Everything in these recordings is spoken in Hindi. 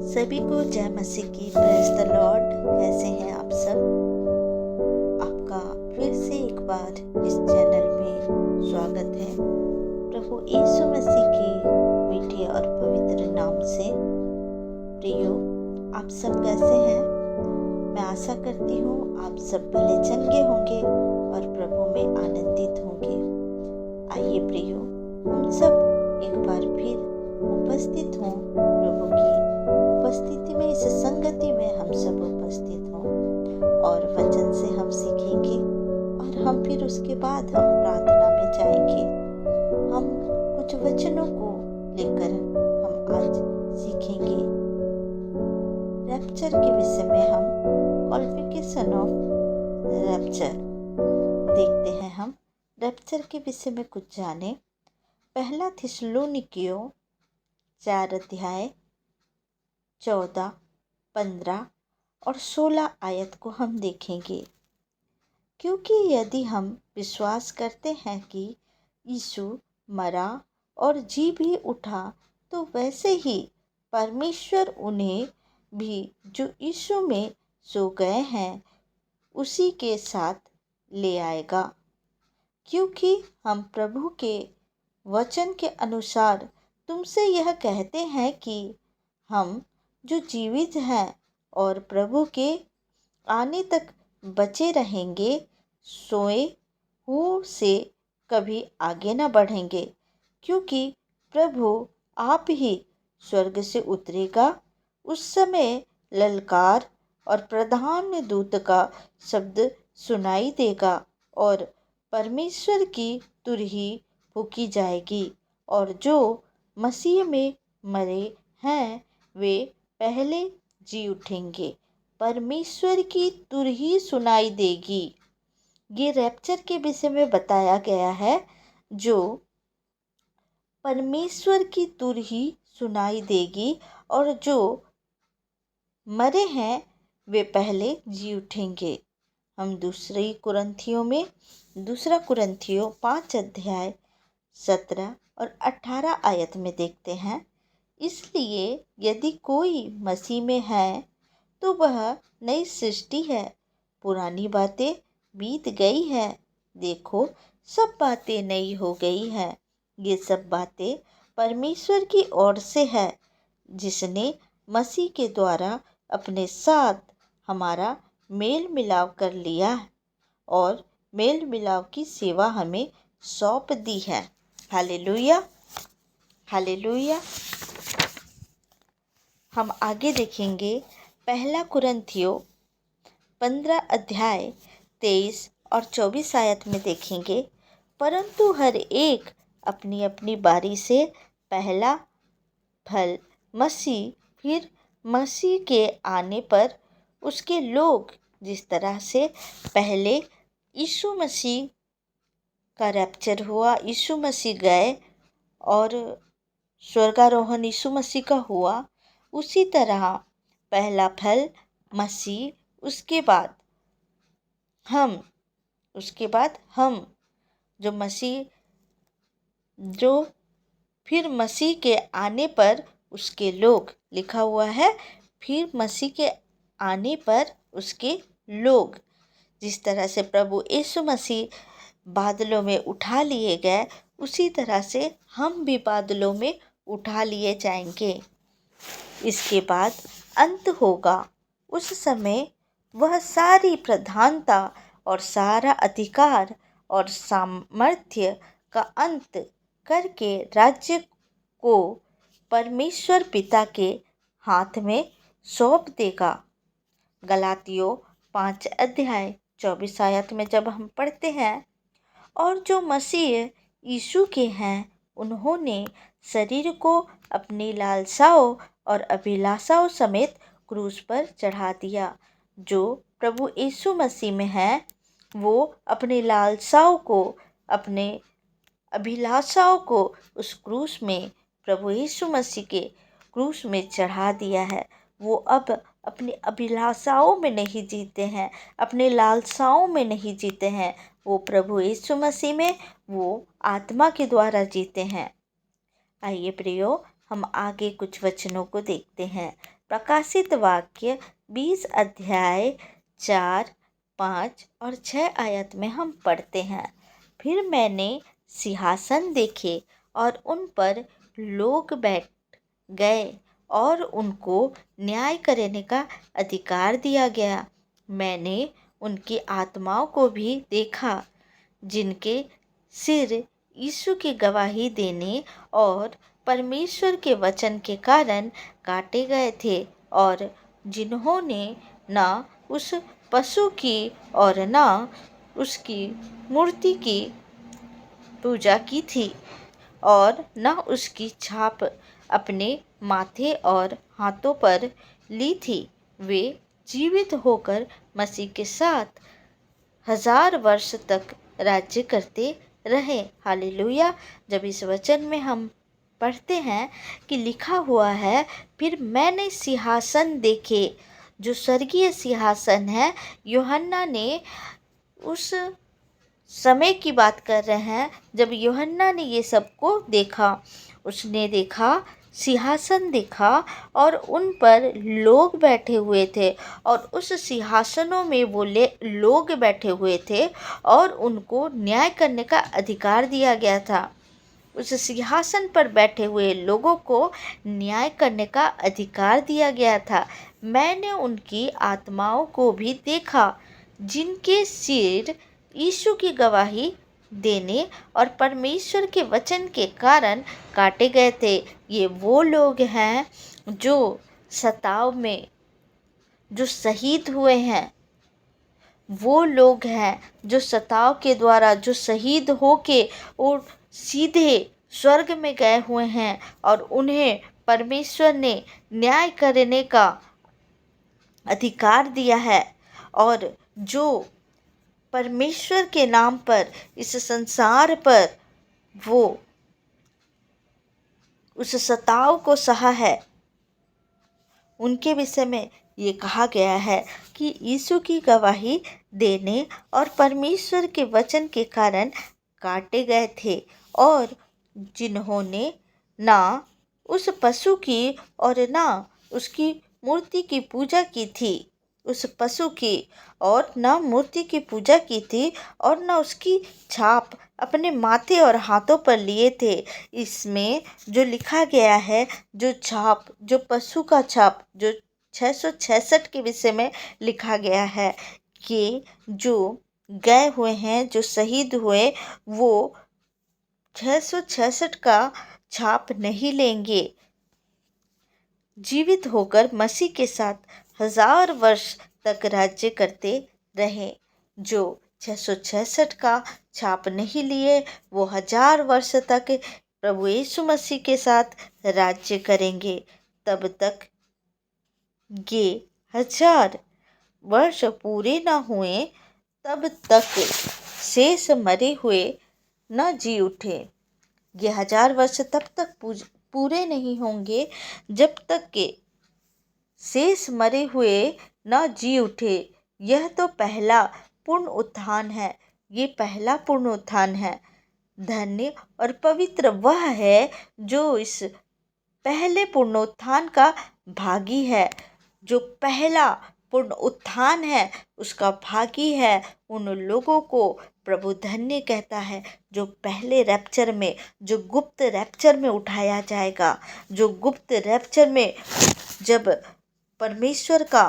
सभी को जय मसीह की। Praise the Lord. कैसे हैं आप सब? आपका फिर से एक बार इस चैनल में स्वागत है। प्रभु यीशु मसीह के मीठे और पवित्र नाम से प्रियो, आप सब कैसे हैं? मैं आशा करती हूँ आप सब भले चंगे होंगे और प्रभु में आनंदित होंगे। आइए प्रियो, हम सब एक बार फिर उपस्थित हों प्रभु की उपस्थिति में, इस संगति में हम सब उपस्थित हों और वचन से हम सीखेंगे और हम फिर उसके बाद हम प्रार्थना में जाएंगे। हम कुछ वचनों को लेकर हम आज सीखेंगे। रैप्चर के विषय में हम क्वालिफिकेशन ऑफ रैप्चर देखते हैं। हम रैप्चर के विषय में कुछ जाने। पहला थिस्सलुनीकियों 4 अध्याय 14, 15 और 16 आयत को हम देखेंगे। क्योंकि यदि हम विश्वास करते हैं कि यीशु मरा और जी भी उठा, तो वैसे ही परमेश्वर उन्हें भी जो यीशु में सो गए हैं उसी के साथ ले आएगा। क्योंकि हम प्रभु के वचन के अनुसार तुमसे यह कहते हैं कि हम जो जीवित हैं और प्रभु के आने तक बचे रहेंगे, सोए हुओं से कभी आगे न बढ़ेंगे। क्योंकि प्रभु आप ही स्वर्ग से उतरेगा। उस समय ललकार और प्रधान दूत का शब्द सुनाई देगा और परमेश्वर की तुरही फूंकी जाएगी, और जो मसीह में मरे हैं वे पहले जी उठेंगे। परमेश्वर की तुरही सुनाई देगी। ये रैप्चर के विषय में बताया गया है। जो परमेश्वर की तुरही सुनाई देगी और जो मरे हैं वे पहले जी उठेंगे। हम दूसरा कुरिन्थियों 5 अध्याय 17 और 18 आयत में देखते हैं। इसलिए यदि कोई मसीह में है तो वह नई सृष्टि है। पुरानी बातें बीत गई है, देखो सब बातें नई हो गई हैं। ये सब बातें परमेश्वर की ओर से है, जिसने मसीह के द्वारा अपने साथ हमारा मेल मिलाप कर लिया और मेल मिलाप की सेवा हमें सौंप दी है। Hallelujah, hallelujah. हम आगे देखेंगे। पहला कुरिन्थियों 15 अध्याय 23 और 24 आयत में देखेंगे। परंतु हर एक अपनी अपनी बारी से पहला फल मसीह, फिर मसीह के आने पर उसके लोग। जिस तरह से पहले यीशु मसीह का रैप्चर हुआ, यीशु मसीह गए और स्वर्गारोहण यीशु मसीह का हुआ, उसी तरह पहला फल मसीह, उसके बाद हम जो फिर मसीह के आने पर उसके लोग, लिखा हुआ है फिर मसीह के आने पर उसके लोग। जिस तरह से प्रभु यीशु मसीह बादलों में उठा लिए गए, उसी तरह से हम भी बादलों में उठा लिए जाएंगे। इसके बाद अंत होगा। उस समय वह सारी प्रधानता और सारा अधिकार और सामर्थ्य का अंत करके राज्य को परमेश्वर पिता के हाथ में सौंप देगा। गलातियों 5 अध्याय 24 आयत में जब हम पढ़ते हैं, और जो मसीह यीशु के हैं उन्होंने शरीर को अपनी लालसाओं और अभिलाषाओं समेत क्रूस पर चढ़ा दिया। जो प्रभु यीशु मसीह में है वो अपनी लालसाओं को, अपने अभिलाषाओं को उस क्रूस में, प्रभु यीशु मसीह के क्रूस में चढ़ा दिया है। वो अब अपनी अभिलाषाओं में नहीं जीते हैं, अपने लालसाओं में नहीं जीते हैं। वो प्रभु यीशु मसीह में, वो आत्मा के द्वारा जीते हैं। आइए प्रियो, हम आगे कुछ वचनों को देखते हैं। प्रकाशित वाक्य 20 अध्याय 4, 5 और 6 आयत में हम पढ़ते हैं, फिर मैंने सिंहासन देखे और उन पर लोग बैठ गए और उनको न्याय करने का अधिकार दिया गया। मैंने उनकी आत्माओं को भी देखा जिनके सिर यीशु की गवाही देने और परमेश्वर के वचन के कारण काटे गए थे और जिन्होंने ना उस पशु की और ना उसकी मूर्ति की पूजा की थी और न उसकी छाप अपने माथे और हाथों पर ली थी। वे जीवित होकर मसीह के साथ 1000 वर्ष तक राज्य करते रहे। हालेलुया। जब इस वचन में हम पढ़ते हैं कि लिखा हुआ है, फिर मैंने सिंहासन देखे, जो स्वर्गीय सिंहासन है। यूहन्ना ने उस समय की बात कर रहे हैं जब यूहन्ना ने ये सबको देखा। उसने देखा, सिंहासन देखा और उन पर लोग बैठे हुए थे और उस सिंहासनों में वो लोग बैठे हुए थे और उनको न्याय करने का अधिकार दिया गया था। उस सिंहासन पर बैठे हुए लोगों को न्याय करने का अधिकार दिया गया था। मैंने उनकी आत्माओं को भी देखा जिनके सिर यीशु की गवाही देने और परमेश्वर के वचन के कारण काटे गए थे। ये वो लोग हैं जो सताव में जो शहीद हुए हैं। वो लोग हैं जो सताव के द्वारा जो शहीद होके और सीधे स्वर्ग में गए हुए हैं और उन्हें परमेश्वर ने न्याय करने का अधिकार दिया है और जो परमेश्वर के नाम पर इस संसार पर वो उस सताव को सहा है। उनके विषय में ये कहा गया है कि यीशु की गवाही देने और परमेश्वर के वचन के कारण काटे गए थे और जिन्होंने ना उस पशु की और ना उसकी मूर्ति की पूजा की थी, उस पशु की और ना मूर्ति की पूजा की थी और ना उसकी छाप अपने माथे और हाथों पर लिए थे। इसमें जो लिखा गया है, जो छाप, जो पशु का छाप, जो 666 के विषय में लिखा गया है कि जो गए हुए हैं, जो शहीद हुए, वो 666 का छाप नहीं लेंगे। जीवित होकर मसीह के साथ 1000 वर्ष तक राज्य करते रहे। जो 666 का छाप नहीं लिए वो 1000 वर्ष तक प्रभु यीशु मसीह के साथ राज्य करेंगे। तब तक ये 1000 वर्ष पूरे न हुए तब तक शेष मरे हुए न जी उठे। ये 1000 वर्ष तब तक पूरे नहीं होंगे जब तक के शेष मरे हुए न जी उठे। यह तो पहला पूर्ण उत्थान है। ये पहला पूर्ण उत्थान है। धन्य और पवित्र वह है जो इस पहले पुनरुत्थान का भागी है। जो पहला पूर्ण उत्थान है उसका भागी है। उन लोगों को प्रभु धन्य कहता है जो पहले रैप्चर में, जो गुप्त रैप्चर में उठाया जाएगा। जो गुप्त रैप्चर में जब परमेश्वर का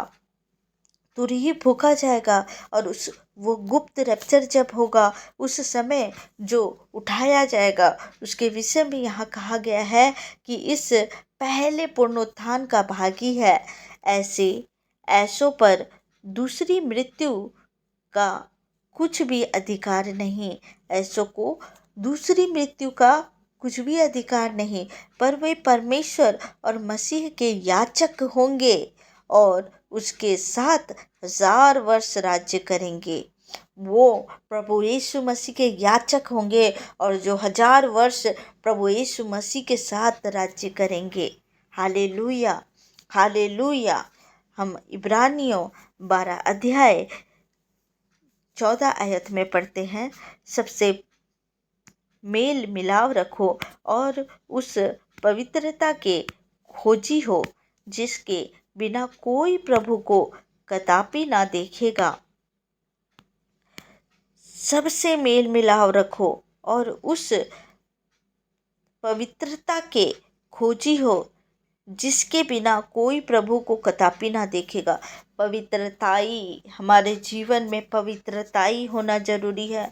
तुरही फूंका जाएगा और वो गुप्त रैप्चर जब होगा उस समय जो उठाया जाएगा उसके विषय में यहाँ कहा गया है कि इस पहले पुनरुत्थान का भागी है। ऐसों पर दूसरी मृत्यु का कुछ भी अधिकार नहीं। ऐसों को दूसरी मृत्यु का कुछ भी अधिकार नहीं, पर वे परमेश्वर और मसीह के याचक होंगे और उसके साथ 1000 वर्ष राज्य करेंगे। वो प्रभु यीशु मसीह के याचक होंगे और जो 1000 वर्ष प्रभु यीशु मसीह के साथ राज्य करेंगे। Hallelujah, hallelujah. हम इब्रानियों 12 अध्याय 14 आयत में पढ़ते हैं, सबसे मेल मिलाव रखो और उस पवित्रता के खोजी हो जिसके बिना कोई प्रभु को कदापि ना देखेगा। सबसे मेल मिलाव रखो और उस पवित्रता के खोजी हो जिसके बिना कोई प्रभु को कदापि ना देखेगा। पवित्रताई हमारे जीवन में पवित्रताई होना जरूरी है,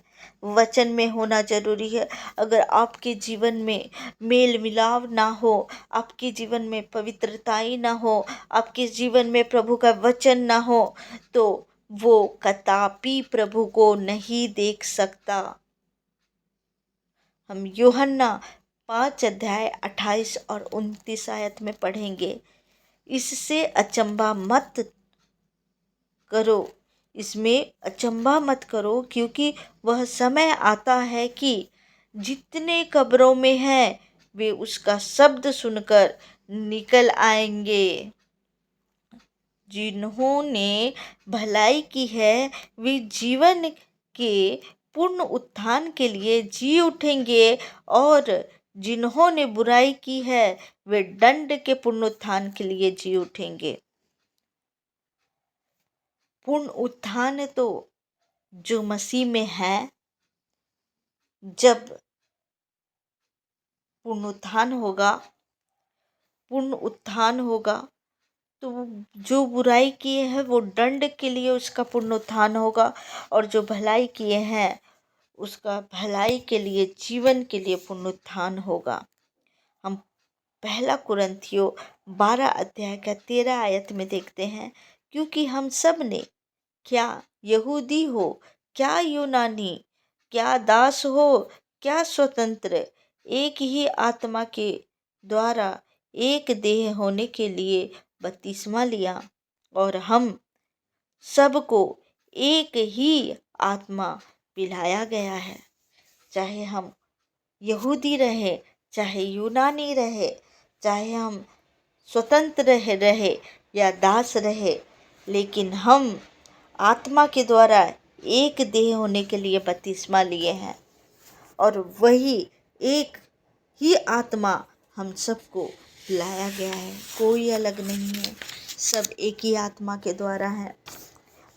वचन में होना जरूरी है। अगर आपके जीवन में मेल मिलाव ना हो, आपके जीवन में पवित्रताई ना हो, आपके जीवन में प्रभु का वचन ना हो, तो वो कदापि प्रभु को नहीं देख सकता। हम यूहन्ना 5 अध्याय 28 और 29 आयत में पढ़ेंगे, इससे अचंभा मत करो, इसमें अचंभा मत करो, क्योंकि वह समय आता है कि जितने कब्रों में हैं वे उसका शब्द सुनकर निकल आएंगे। जिन्होंने भलाई की है वे जीवन के पूर्ण उत्थान के लिए जी उठेंगे, और जिन्होंने बुराई की है वे दंड के पूर्ण उत्थान के लिए जी उठेंगे। पूर्ण उत्थान तो जो मसीह में है, जब पुनरुत्थान होगा, पूर्ण उत्थान होगा, तो जो बुराई किए हैं वो दंड के लिए उसका पुनरुत्थान होगा, और जो भलाई किए हैं उसका भलाई के लिए, जीवन के लिए पुनरुत्थान होगा। हम पहला कुरिन्थियों 12 अध्याय का 13 आयत में देखते हैं, क्योंकि हम सब ने, क्या यहूदी हो क्या यूनानी, क्या दास हो क्या स्वतंत्र, एक ही आत्मा के द्वारा एक देह होने के लिए बपतिस्मा लिया, और हम सबको एक ही आत्मा पिलाया गया है। चाहे हम यहूदी रहे, चाहे यूनानी रहे, चाहे हम स्वतंत्र रहे या दास रहे, लेकिन हम आत्मा के द्वारा एक देह होने के लिए बपतिस्मा लिए हैं, और वही एक ही आत्मा हम सबको लाया गया है। कोई अलग नहीं है, सब एक ही आत्मा के द्वारा है।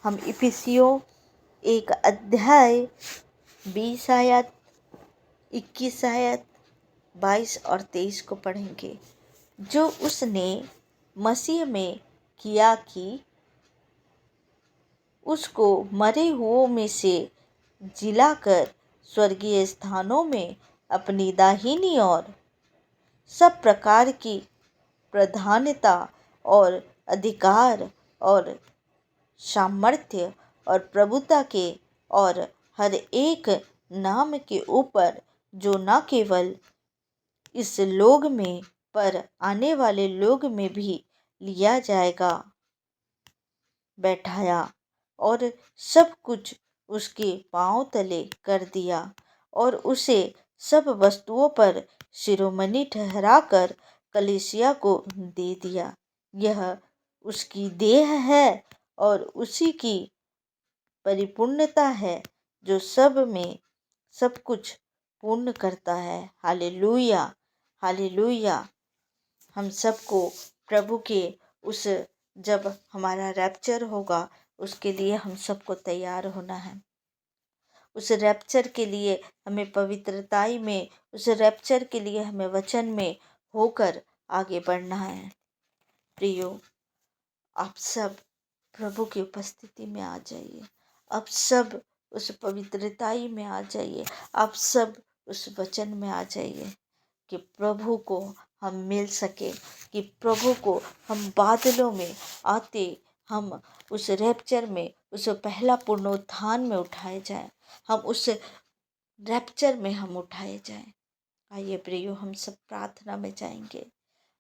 हम इफिसियों 1 अध्याय 20 आयत 21 आयत 22 और 23 को पढ़ेंगे, जो उसने मसीह में किया कि उसको मरे हुओं में से जिलाकर स्वर्गीय स्थानों में अपनी दाहिनी ओर सब प्रकार की प्रधानता और अधिकार और सामर्थ्य और प्रभुता के और हर एक नाम के ऊपर, जो न केवल इस लोक में पर आने वाले लोक में भी लिया जाएगा, बैठाया, और सब कुछ उसके पांव तले कर दिया, और उसे सब वस्तुओं पर शिरोमणि ठहराकर कलीसिया को दे दिया। यह उसकी देह है और उसी की परिपूर्णता है, जो सब में सब कुछ पूर्ण करता है। Hallelujah, hallelujah. हम सबको प्रभु के उस, जब हमारा रैप्चर होगा, उसके लिए हम सबको तैयार होना है। उस रैप्चर के लिए हमें पवित्रताई में, उस रैप्चर के लिए हमें वचन में होकर आगे बढ़ना है। प्रियो, आप सब प्रभु की उपस्थिति में आ जाइए, आप सब उस पवित्रताई में आ जाइए, आप सब उस वचन में आ जाइए, कि प्रभु को हम मिल सके, कि प्रभु को हम बादलों में आते, हम उस रैप्चर में, उस पहला पुनरुत्थान में उठाए जाएं, हम उस रैप्चर में हम उठाए जाएं। आइए प्रियो, हम सब प्रार्थना में जाएंगे।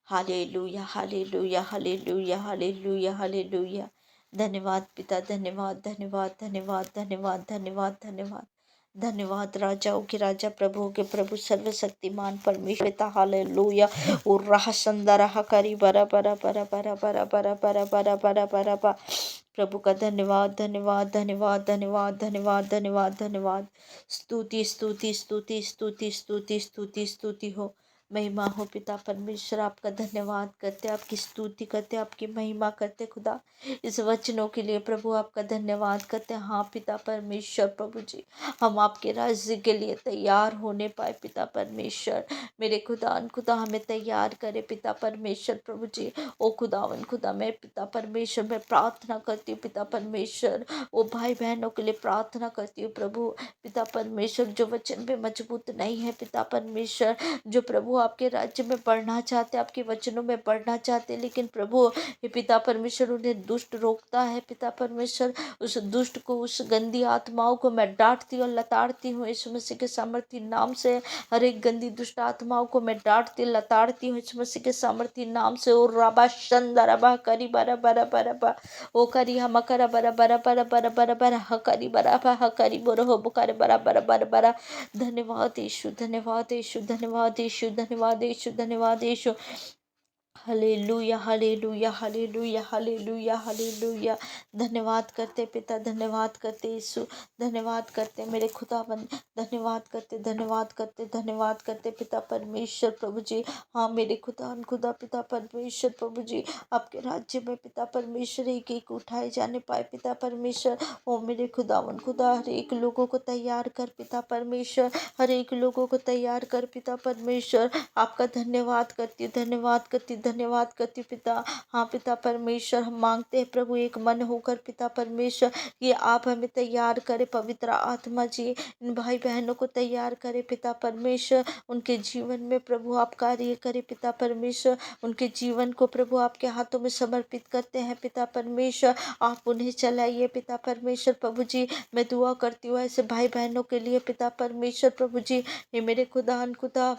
हालेलुया, हालेलुया, हालेलुया, हालेलुया, हालेलुया। धन्यवाद पिता, धन्यवाद, धन्यवाद, धन्यवाद, धन्यवाद, धन्यवाद, धन्यवाद, धन्यवाद। राजाओं के राजा, प्रभुओं के प्रभु, सर्वशक्तिमान परमेश्वर पिता। हालेलुया। और रहा संदा रहा करी बरा बरा बरा बरा बरा बरा बरा बरा बरा बरा बरा। प्रभु का धन्यवाद, धन्यवाद, धन्यवाद, धन्यवाद, धन्यवाद, धन्यवाद, धन्यवाद। स्तुति स्तुति स्तुति स्तुति स्तुति स्तुति स्तुति हो। महिमा हो पिता परमेश्वर। आपका धन्यवाद करते, आपकी स्तुति करते, आपकी महिमा करते खुदा, इस वचनों के लिए प्रभु आपका धन्यवाद करते। हाँ पिता परमेश्वर प्रभु जी, हम आपके राज्य के लिए तैयार होने पाए पिता परमेश्वर। मेरे खुदा हमें तैयार करे पिता परमेश्वर प्रभु जी। ओ खुदावन खुदा, मैं पिता परमेश्वर मैं प्रार्थना करती हूँ पिता परमेश्वर, ओ भाई बहनों के लिए प्रार्थना करती हूँ प्रभु पिता परमेश्वर, जो वचन पे मजबूत नहीं है पिता परमेश्वर, जो प्रभु आपके राज्य में बढ़ना चाहते, आपके वचनों में बढ़ना चाहते, लेकिन प्रभु हे पिता परमेश्वर उन्हें दुष्ट रोकता है पिता परमेश्वर। उस दुष्ट को, उस गंदी आत्माओं को मैं डांटती और लताड़ती हूँ यीशु मसीह के सामर्थी नाम से। हर एक गंदी दुष्ट आत्माओं को मैं डांटती लताड़ती हूँ यीशु मसीह के सामर्थी नाम से। और राबा शंदा रबा करी बरा बरा बरा बा, ओ करी हम करा बरा बरा बरा बरा बरा बरा हकरी बरा हकरी बोरो हो बुकार बरा बरा बरा बरा। धन्यवाद यीशु, धन्यवाद यीशु, धन्यवाद यीशु, धन्यवाद यीशु, धन्यवाद यीशु। हालेलुया हालेलुया हालेलुया हालेलुया हालेलुया। धन्यवाद करते पिता, धन्यवाद करते यीशु, धन्यवाद करते मेरे खुदावन, धन्यवाद करते धन्यवाद करते धन्यवाद करते पिता परमेश्वर प्रभु जी। हाँ मेरे खुदा पिता परमेश्वर प्रभु जी, आपके राज्य में पिता परमेश्वर एक एक उठाए जाने पाए पिता परमेश्वर। ओ मेरे खुदावन खुदा, हर एक लोगों को तैयार कर पिता परमेश्वर, हर एक लोगों को तैयार कर पिता परमेश्वर। आपका धन्यवाद करती हूँ, धन्यवाद करती हूँ, धन्यवाद करती हूँ पिता। हाँ पिता परमेश्वर, हम मांगते हैं प्रभु एक मन होकर पिता परमेश्वर, कि आप हमें तैयार करें पवित्र आत्मा जी, इन भाई बहनों को तैयार करें पिता परमेश्वर। उनके जीवन में प्रभु आप कार्य करें पिता परमेश्वर, उनके जीवन को प्रभु आपके हाथों में समर्पित करते हैं पिता परमेश्वर। आप उन्हें चलाइए पिता परमेश्वर प्रभु जी। मैं दुआ करती हूँ ऐसे भाई बहनों के लिए पिता परमेश्वर प्रभु जी। ये मेरे खुदा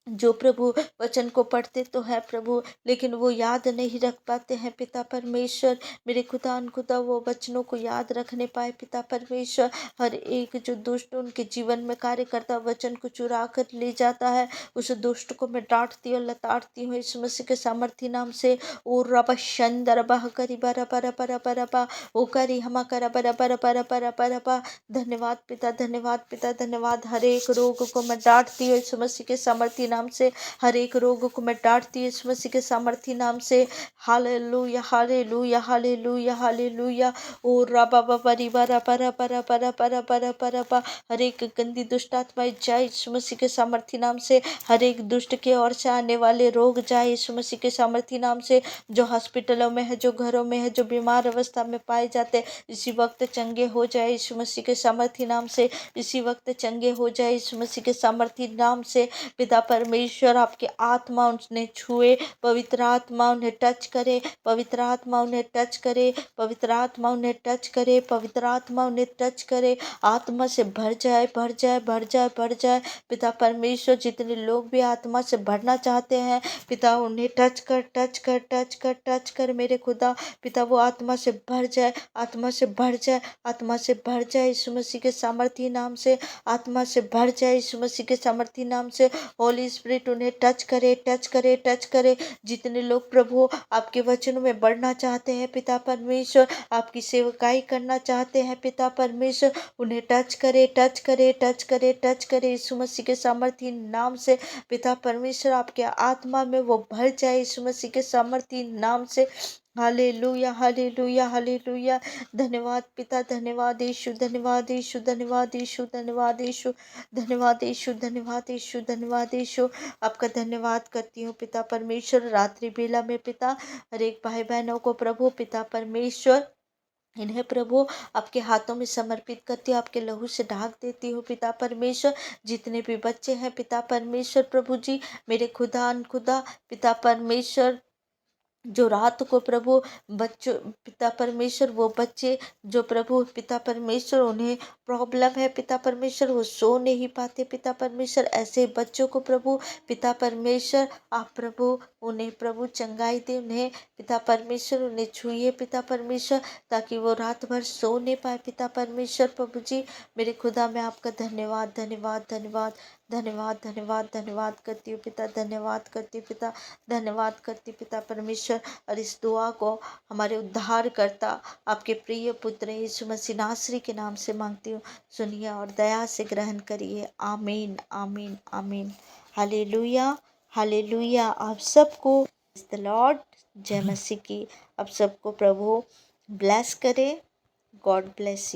जो प्रभु वचन को पढ़ते तो है प्रभु, लेकिन वो याद नहीं रख पाते हैं पिता परमेश्वर। मेरे खुदा वो वचनों को याद रखने पाए पिता परमेश्वर। हर एक जो दुष्ट उनके जीवन में कार्य करता, वचन को चुरा कर ले जाता है, उस दुष्ट को मैं डांटती और लताड़ती हूँ यीशु मसीह के सामर्थी नाम से। ओ रब शंदर बह करी बरा बरा बरा बरा बा, ओ करी हम करा बरा बरा बरा बरा बरा बा। धन्यवाद पिता, धन्यवाद पिता, धन्यवाद। हर एक रोग को मैं डांटती हूँ यीशु मसीह के सामर्थी नाम से, हर एक रोग को मैं डांटती हूँ यीशु मसीह के सामर्थी नाम से। हालेलुया हालेलुया हालेलुया हालेलुया। ओ रबा बा रिबा रबा रबा रबा रबा रबा रबा रबा। हर एक गंदी दुष्ट आत्माएं जाए यीशु मसीह के सामर्थी नाम से। हर एक दुष्ट के ओर से आने वाले रोग जाए यीशु मसीह के सामर्थी नाम से। जो हॉस्पिटलों में है, जो घरों में है, जो बीमार अवस्था में पाए जाते, इसी वक्त चंगे हो जाए यीशु मसीह के सामर्थी नाम से। इसी वक्त चंगे हो जाए यीशु मसीह के सामर्थी नाम से। पिता परमेश्वर, आपकी आत्मा उन्हें छुए, पवित्र आत्मा उन्हें टच करे, पवित्र आत्मा उन्हें टच करे, पवित्र आत्मा उन्हें टच करे, पवित्र आत्मा उन्हें टच करे। आत्मा से भर जाए भर जाए भर जाए भर जाए पिता परमेश्वर। जितने लोग भी आत्मा से भरना चाहते हैं पिता, उन्हें टच कर टच कर टच कर टच कर मेरे खुदा। पिता वो आत्मा से भर जाए, आत्मा से भर जाए, आत्मा से भर जाए यीशु मसीह के सामर्थी नाम से। आत्मा से भर जाए यीशु मसीह के सामर्थी नाम से। होली स्पिरिट उन्हें टच करे टच करे टच करे। जितने लोग प्रभु आपके वचनों में बढ़ना चाहते हैं पिता परमेश्वर, आपकी सेवकाई करना चाहते हैं पिता परमेश्वर, उन्हें टच करे टच करे टच करे टच करे यीशु मसीह के सामर्थी नाम से। पिता परमेश्वर, आपके आत्मा में वो भर जाए यीशु मसीह के सामर्थी नाम से। हालेलुया हालेलुया हालेलुया। धन्यवाद पिता, धन्यवाद यीशु, धन्यवाद यीशु, धन्यवाद यीशु, धन्यवाद यीशु, धन्यवाद यीशु, धन्यवाद यीशु, धन्यवाद यीशु। आपका धन्यवाद करती हूँ पिता परमेश्वर। रात्रि बेला में पिता, हर एक भाई बहनों को प्रभु पिता परमेश्वर, इन्हें प्रभु आपके हाथों में समर्पित करती हूँ, आपके लहू से ढाक देती हूँ पिता परमेश्वर। जितने भी बच्चे हैं पिता परमेश्वर प्रभु जी, मेरे खुदा पिता परमेश्वर, जो रात को प्रभु बच्चों पिता परमेश्वर, वो बच्चे जो प्रभु पिता परमेश्वर उन्हें प्रॉब्लम है पिता परमेश्वर, वो सो नहीं पाते पिता परमेश्वर, ऐसे बच्चों को प्रभु पिता परमेश्वर आप प्रभु उन्हें प्रभु चंगाई दे, उन्हें पिता परमेश्वर उन्हें छुइए पिता परमेश्वर, ताकि वो रात भर सो नहीं पाए पिता परमेश्वर प्रभु जी। मेरे खुदा, मैं आपका धन्यवाद धन्यवाद धन्यवाद धन्यवाद धन्यवाद धन्यवाद करती हूँ पिता, धन्यवाद करती हूँ पिता, धन्यवाद करती पिता परमेश्वर। और इस दुआ को हमारे उद्धारकर्ता आपके प्रिय पुत्र यीशु मसीह नासरी के नाम से मांगती हूँ, सुनिए और दया से ग्रहण करिए। आमीन आमीन आमीन। Hallelujah hallelujah. आप सबको द लॉर्ड, जय मसीह की। आप सबको प्रभु ब्लेस करे। God bless you.